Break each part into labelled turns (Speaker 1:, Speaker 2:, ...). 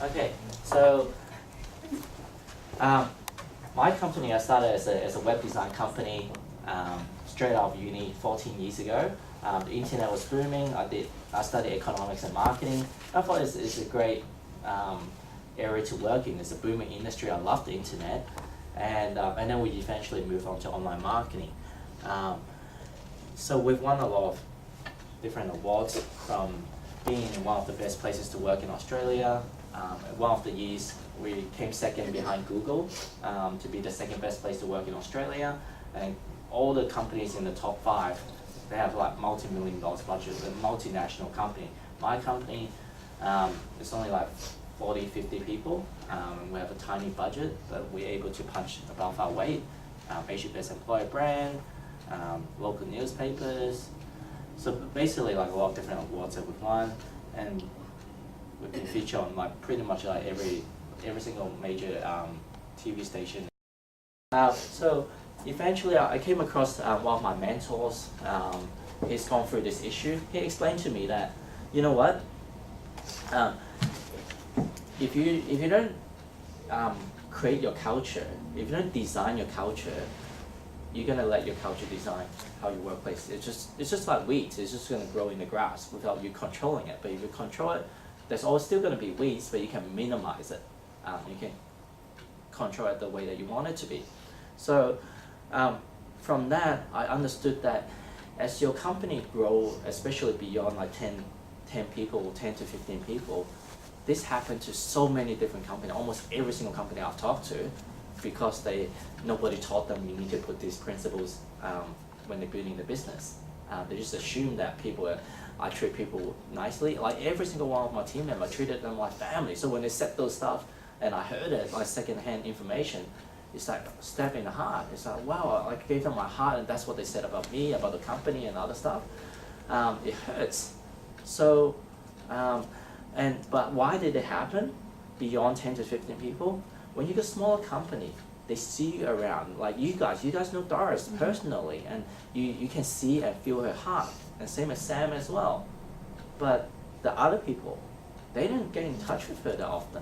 Speaker 1: Okay, so my company, I started as a web design company straight out of uni 14 years ago. The internet was booming. I studied economics and marketing. I thought it's a great area to work in. It's a booming industry. I love the internet, and then we eventually moved on to online marketing. So we've won a lot of different awards, from being in one of the best places to work in Australia. One of the years we came second behind Google to be the second best place to work in Australia. And all the companies in the top 5, they have like multi-million dollars budget, a multinational company. My company, it's only like 40, 50 people. We have a tiny budget, but we're able to punch above our weight. Asia Best Employer brand, local newspapers. So basically like a lot of different awards that we've won, and we've been featured on like pretty much like every single major TV station. So eventually I came across one of my mentors. He's gone through this issue. He explained to me that, you know what, if you don't create your culture, if you don't design your culture, you're gonna let your culture design how your workplace. It's just like weeds. It's just gonna grow in the grass without you controlling it. But if you control it, there's always still gonna be weeds, but you can minimize it. You can control it the way that you want it to be. So from that, I understood that as your company grow, especially beyond like 10 people, 10 to 15 people, this happened to so many different companies, almost every single company I've talked to, because nobody taught them you need to put these principles when they're building the business. They just assume that I treat people nicely. Like every single one of my team members, I treated them like family. So when they said those stuff, and I heard it, like secondhand information, it's like a stab in the heart. It's like, wow, I gave them my heart, and that's what they said about me, about the company, and other stuff. It hurts. So, but why did it happen beyond 10 to 15 people? When you're a smaller company, they see you around. Like you guys know Doris personally, and you can see and feel her heart, and same as Sam as well. But the other people, they don't get in touch with her that often.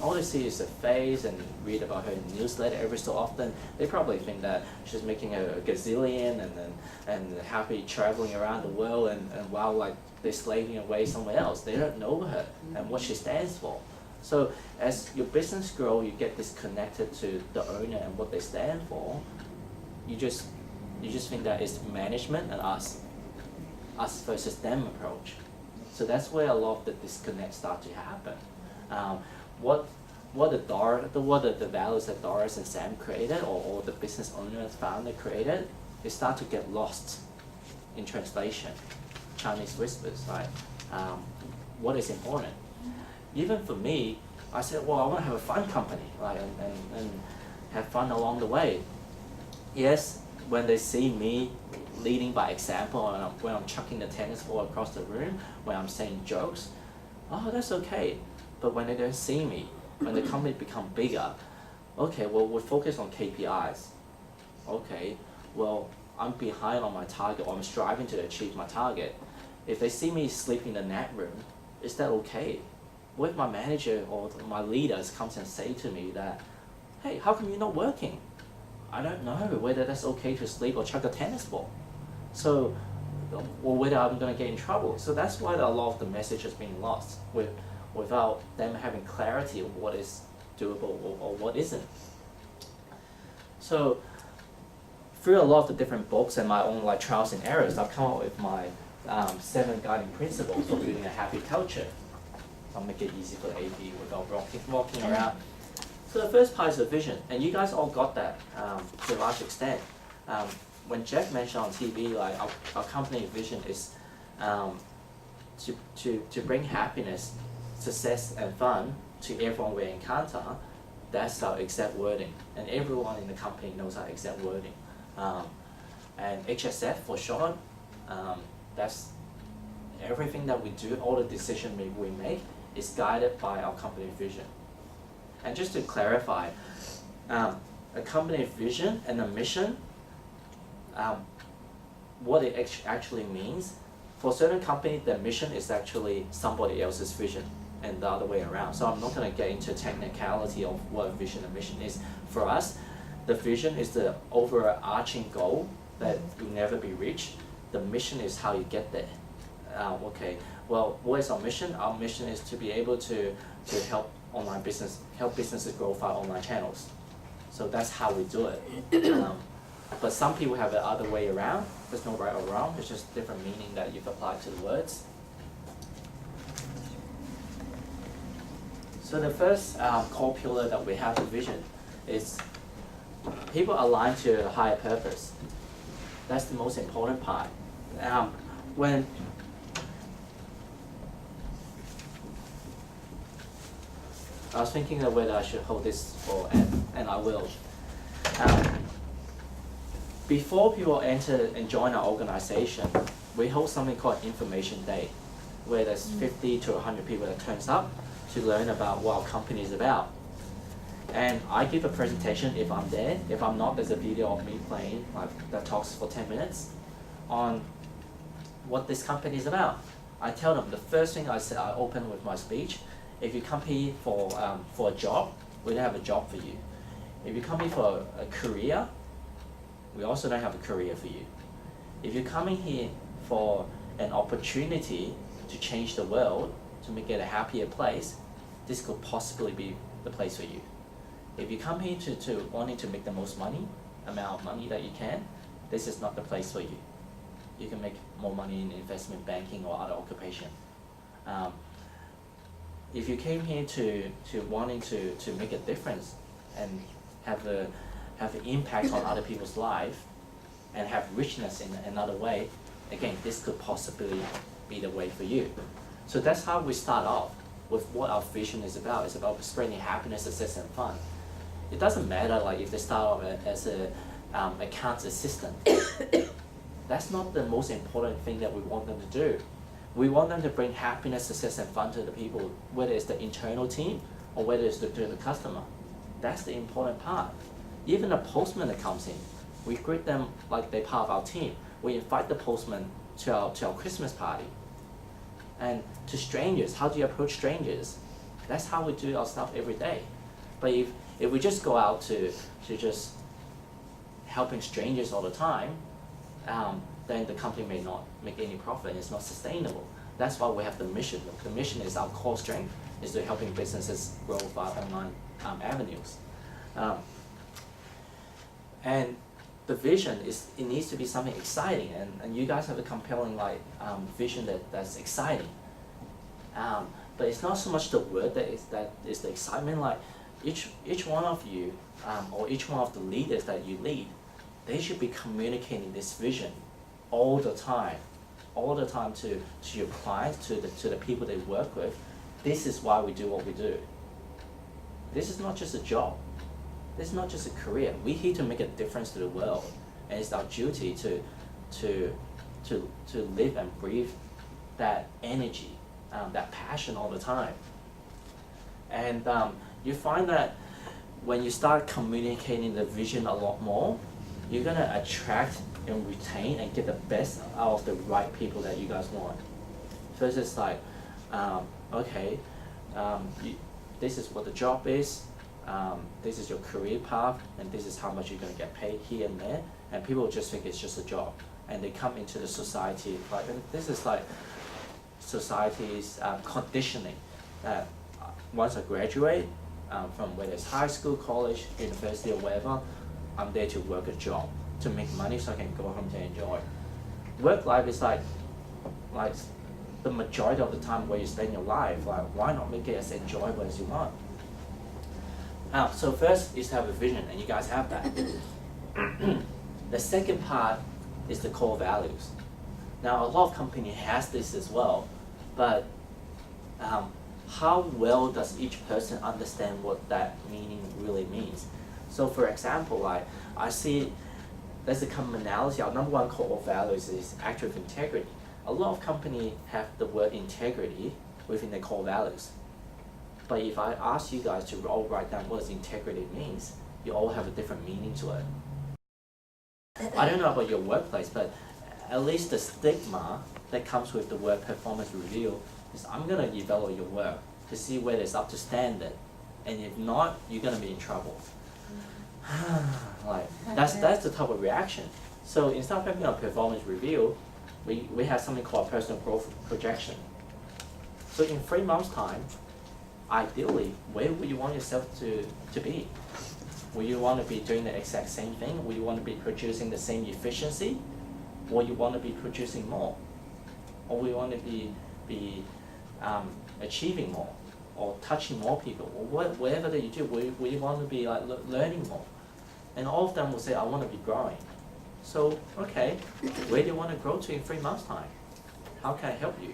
Speaker 1: All they see is her face and read about her newsletter every so often. They probably think that she's making a gazillion and happy traveling around the world, and while like they're slaving away somewhere else. They don't know her and what she stands for. So as your business grows, you get disconnected to the owner and what they stand for. You just think that it's management and us versus them approach. So that's where a lot of the disconnect start to happen. What the values that Doris and Sam created, or the business owner and founder created, they start to get lost in translation. Chinese whispers, right? What is important? Even for me, I said, well, I want to have a fun company, right, and have fun along the way. Yes, when they see me leading by example, and when I'm chucking the tennis ball across the room, when I'm saying jokes, oh, that's okay. But when they don't see me, when the company become bigger, okay, well, we focus on KPIs. Okay, well, I'm behind on my target, or I'm striving to achieve my target. If they see me sleep in the nap room, is that okay? What if my manager or my leaders comes and say to me that, hey, how come you're not working? I don't know whether that's okay to sleep or chuck a tennis ball. So, or whether I'm going to get in trouble. So that's why a lot of the message has been lost without them having clarity of what is doable or what isn't. So through a lot of the different books and my own like trials and errors, I've come up with my 7 guiding principles for building a happy culture. I'll make it easy for the AV without walking around. So the first part is the vision, and you guys all got that to a large extent. When Jeff mentioned on TV, like our company vision is to bring happiness, success, and fun to everyone we encounter. That's our exact wording, and everyone in the company knows our exact wording. And HSF for short, that's everything that we do, all the decisions we make is guided by our company vision. And just to clarify, a company vision and a mission, what it actually means, for certain companies, their mission is actually somebody else's vision. and the other way around. So I'm not going to get into technicality of what vision and mission is. For us, the vision is the overarching goal that will never be reached. The mission is how you get there. Okay, well, what is our mission? Our mission is to be able to help help businesses grow via online channels. So that's how we do it. But some people have the other way around. There's no right or wrong. It's just different meaning that you've applied to the words. So the first core pillar that we have in vision is people aligned to a higher purpose. That's the most important part. When I was thinking of whether I should hold this for, and I will. Before people enter and join our organization, we hold something called Information Day, where there's 50 to 100 people that turns up to learn about what our company is about. And I give a presentation if I'm there. If I'm not, there's a video of me playing that talks for 10 minutes on what this company is about. I tell them, the first thing I say, I open with my speech, if you come here for a job, we don't have a job for you. If you come here for a career, we also don't have a career for you. If you're coming here for an opportunity to change the world, to make it a happier place, this could possibly be the place for you. If you come here to wanting to make the most money, amount of money that you can, this is not the place for you. You can make more money in investment banking or other occupation. If you came here to wanting to make a difference and have an impact on other people's life and have richness in another way, again, this could possibly be the way for you. So that's how we start off with what our vision is about. It's about spreading happiness, success, and fun. It doesn't matter like if they start off as a accounts assistant. That's not the most important thing that we want them to do. We want them to bring happiness, success, and fun to the people, whether it's the internal team or whether it's to the customer. That's the important part. Even a postman that comes in, we greet them like they're part of our team. We invite the postman to our Christmas party. And to strangers, how do you approach strangers? That's how we do our stuff every day. But if we just go out to just helping strangers all the time, then the company may not make any profit. It's not sustainable. That's why we have the mission. The mission is our core strength, is to helping businesses grow via online avenues. And the vision it needs to be something exciting, and you guys have a compelling vision that's exciting. But it's not so much the word that is the excitement. Like each one of you or each one of the leaders that you lead, they should be communicating this vision all the time to your clients, to the people they work with. This is why we do what we do. This is not just a job. This is not just a career. We're here to make a difference to the world, and it's our duty to live and breathe that energy, that passion all the time. And you find that when you start communicating the vision a lot more, you're gonna attract and retain and get the best out of the right people that you guys want. First, it's like, this is what the job is. This is your career path, and this is how much you're going to get paid here and there, and people just think it's just a job, and they come into the society and this is like society's conditioning that once I graduate from whether it's high school, college, university, or wherever, I'm there to work a job to make money so I can go home to enjoy. Work life is like the majority of the time where you spend your life. Like, why not make it as enjoyable as you want? So first is to have a vision, and you guys have that. The second part is the core values. Now, a lot of company has this as well, but how well does each person understand what that meaning really means? So for example, like I see there's a commonality. Our number one core values is act with integrity. A lot of companies have the word integrity within their core values. But if I ask you guys to all write down what integrity means, you all have a different meaning to it. I don't know about your workplace, but at least the stigma that comes with the word performance review is I'm going to evaluate your work. to see whether it's up to standard, and if not, you're gonna be in trouble. Like that's the type of reaction. So instead of having a performance review, we have something called personal growth projection. So in 3 months' time, ideally, where would you want yourself to be? Will you want to be doing the exact same thing? Will you want to be producing the same efficiency? Or you want to be producing more? Or will you want to be achieving more? Or touching more people? Or whatever that you do, will you want to be like learning more? And all of them will say, I want to be growing. So, okay, where do you want to grow to in 3 months' time? How can I help you?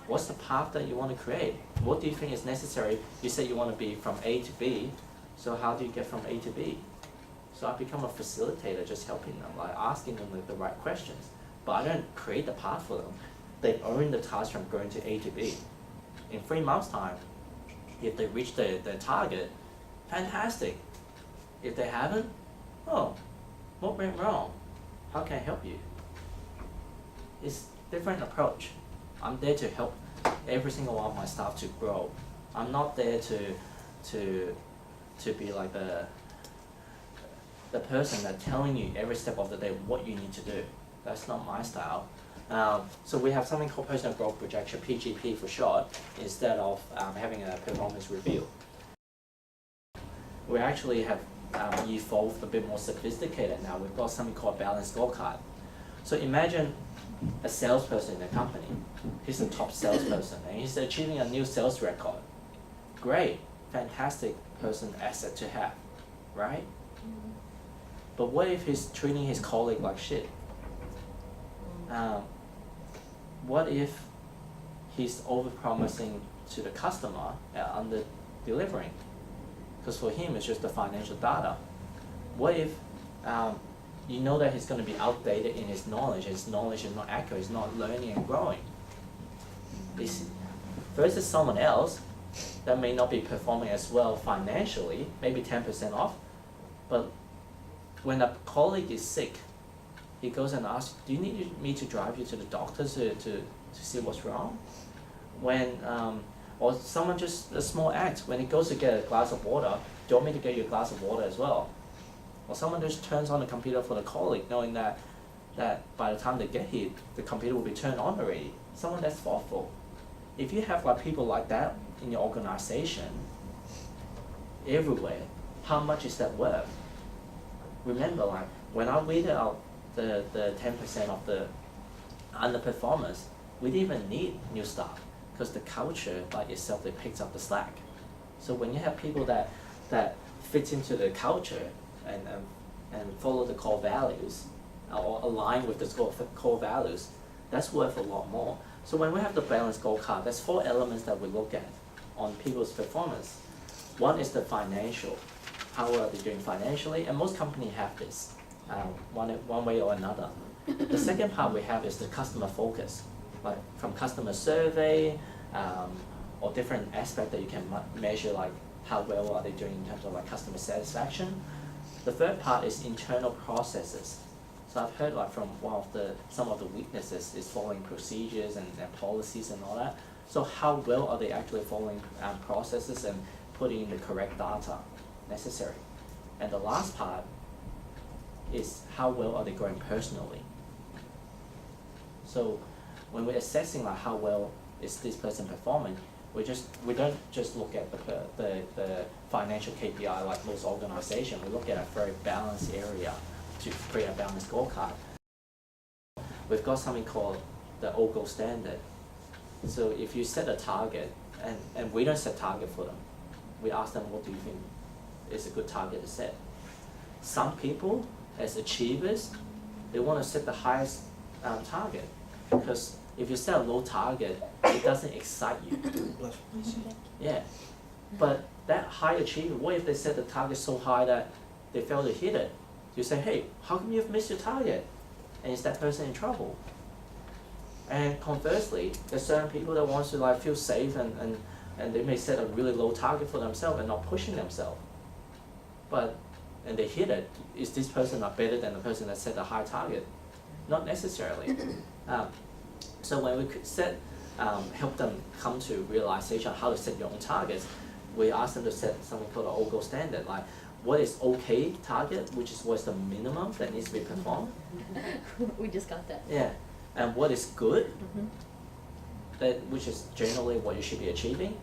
Speaker 1: What's the path that you want to create? What do you think is necessary? You say you want to be from A to B, so how do you get from A to B? So I become a facilitator, just helping them, like asking them the right questions. But I don't create the path for them. They own the task from going to A to B. In 3 months' time, if they reach their target, fantastic. If they haven't, oh, what went wrong? How can I help you? It's a different approach. I'm there to help every single one of my staff to grow. I'm not there to be like the person that's telling you every step of the day what you need to do. That's not my style. So we have something called personal growth projection, PGP for short, instead of having a performance review. We actually have evolved a bit more sophisticated now. We've got something called balanced scorecard. So imagine a salesperson in a company. He's a top salesperson and he's achieving a new sales record. Great, fantastic person, asset to have, right? But what if he's treating his colleague like shit? What if he's over-promising to the customer and under-delivering? Because for him, it's just the financial data. What if you know that he's going to be outdated in his knowledge is not accurate, he's not learning and growing? Versus someone else that may not be performing as well financially, maybe 10% off, but when a colleague is sick, he goes and asks, do you need me to drive you to the doctor to see what's wrong? When, or someone just, a small act, when he goes to get a glass of water, do you want me to get you a glass of water as well? Or someone just turns on the computer for the colleague, knowing that by the time they get here, the computer will be turned on already. Someone that's thoughtful. If you have like people like that in your organization, everywhere, how much is that worth? Remember, like when I weeded out the 10% of the underperformers, we didn't even need new staff because the culture by itself, they picked up the slack. So when you have people that fit into the culture and follow the core values or align with the core values, that's worth a lot more. So when we have the balanced scorecard, there's 4 elements that we look at on people's performance. One is the financial. How are they doing financially? And most companies have this, one way or another. The second part we have is the customer focus, like from customer survey or different aspects that you can measure, like how well are they doing in terms of like customer satisfaction. The third part is internal processes. So I've heard like from some of the weaknesses is following procedures and policies and all that. So how well are they actually following processes and putting in the correct data necessary? And the last part is how well are they growing personally? So when we're assessing like how well is this person performing, we don't just look at the financial KPI like most organizations. We look at a very balanced area to create a balanced scorecard. We've got something called the old gold standard. So if you set a target, and we don't set target for them, we ask them, what do you think is a good target to set? Some people, as achievers, they want to set the highest target, because if you set a low target, it doesn't excite you. Yeah, but that high achiever, what if they set the target so high that they fail to hit it? You say, hey, how come you've missed your target? And is that person in trouble? And conversely, there's certain people that want to like feel safe and they may set a really low target for themselves and not pushing themselves. And they hit it. Is this person not better than the person that set a high target? Not necessarily. So when we could set help them come to realization how to set your own targets, we ask them to set something called an O-goal standard, like what is okay target, which is what's the minimum that needs to be performed.
Speaker 2: We just got that.
Speaker 1: Yeah, and what is good, which is generally what you should be achieving,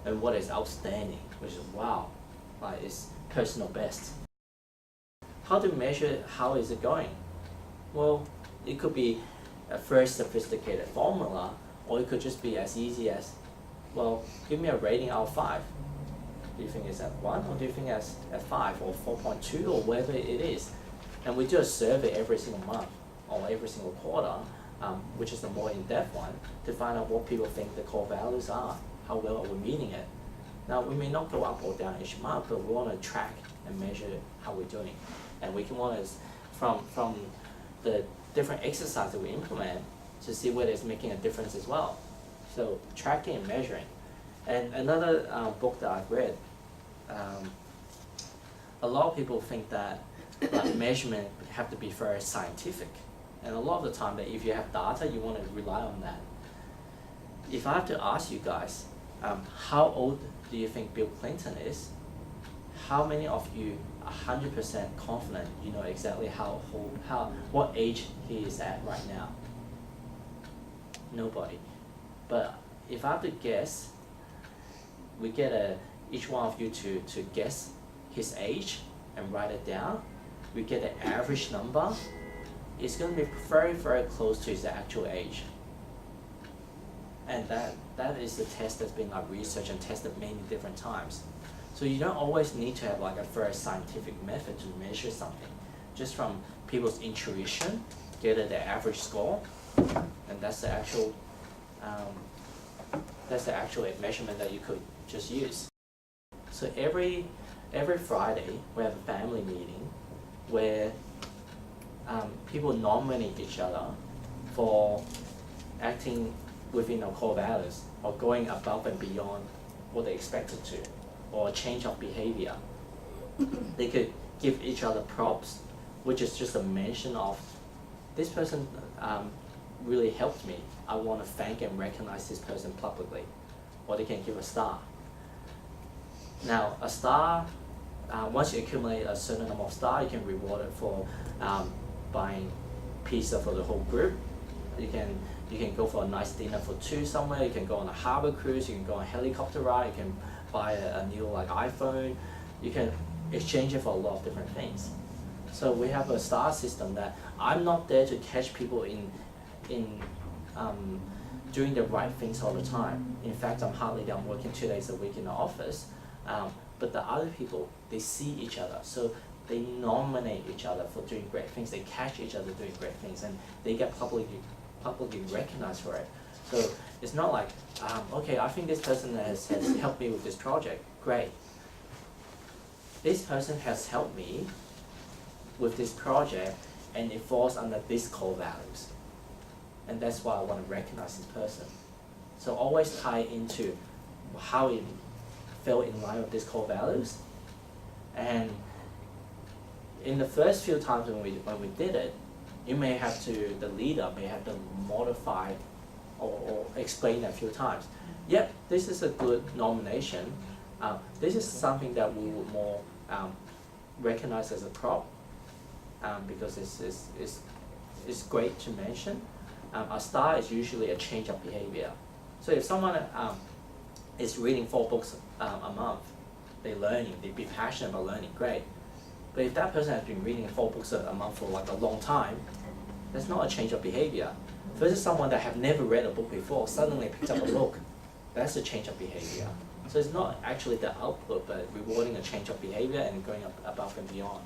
Speaker 1: and what is outstanding, which is wow, like it's personal best. How to measure how is it going? Well, it could be a very sophisticated formula, or it could just be as easy as, well, give me a rating out of 5. Do you think it's at 1, or do you think it's at 5, or 4.2, or whatever it is? And we do a survey every single month, or every single quarter, which is the more in-depth one, to find out what people think the core values are, how well are we meeting it. Now, we may not go up or down each month, but we want to track and measure how we're doing. And we can want to, from the different exercises that we implement, to see whether it's making a difference as well. So tracking and measuring. And another book that I've read, a lot of people think that measurement have to be very scientific. And a lot of the time that if you have data, you want to rely on that. If I have to ask you guys, how old do you think Bill Clinton is? How many of you are 100% confident you know exactly what age he is at right now? Nobody. But if I have to guess, we get each one of you to guess his age and write it down. We get an average number. It's going to be very, very close to his actual age. And that is the test that's been researched and tested many different times. So you don't always need to have a very scientific method to measure something. Just from people's intuition, get the average score, and that's the actual measurement that you could just use. So every Friday we have a family meeting where people nominate each other for acting within our core values or going above and beyond what they expected to, or a change of behavior. They could give each other props, which is just a mention of, this person really helped me. I want to thank and recognize this person publicly. Or they can give a star. Now, a star, once you accumulate a certain number of stars, you can reward it for buying pizza for the whole group. You can go for a nice dinner for 2 somewhere. You can go on a harbor cruise. You can go on a helicopter ride. You can buy a new iPhone. You can exchange it for a lot of different things. So we have a star system that I'm not there to catch people in doing the right things all the time. In fact, I'm working 2 days a week in the office. But the other people, they see each other. So they nominate each other for doing great things. They catch each other doing great things, and they get publicly recognized for it. So it's not like, okay, I think this person has helped me with this project. Great. This person has helped me with this project, and it falls under these core values. And that's why I want to recognize this person. So always tie into how it fell in line with these core values. And in the first few times when we did it, the leader may have to modify or explain a few times. Yep, this is a good nomination. This is something that we would more recognize as a prop, because it's great to mention. A star is usually a change of behavior. So if someone is reading 4 books a month, they're learning, they be passionate about learning, great. But if that person has been reading 4 books a month for a long time, that's not a change of behavior. Versus someone that have never read a book before, suddenly picked up a book, that's a change of behavior. So it's not actually the output, but rewarding a change of behavior and going above and beyond.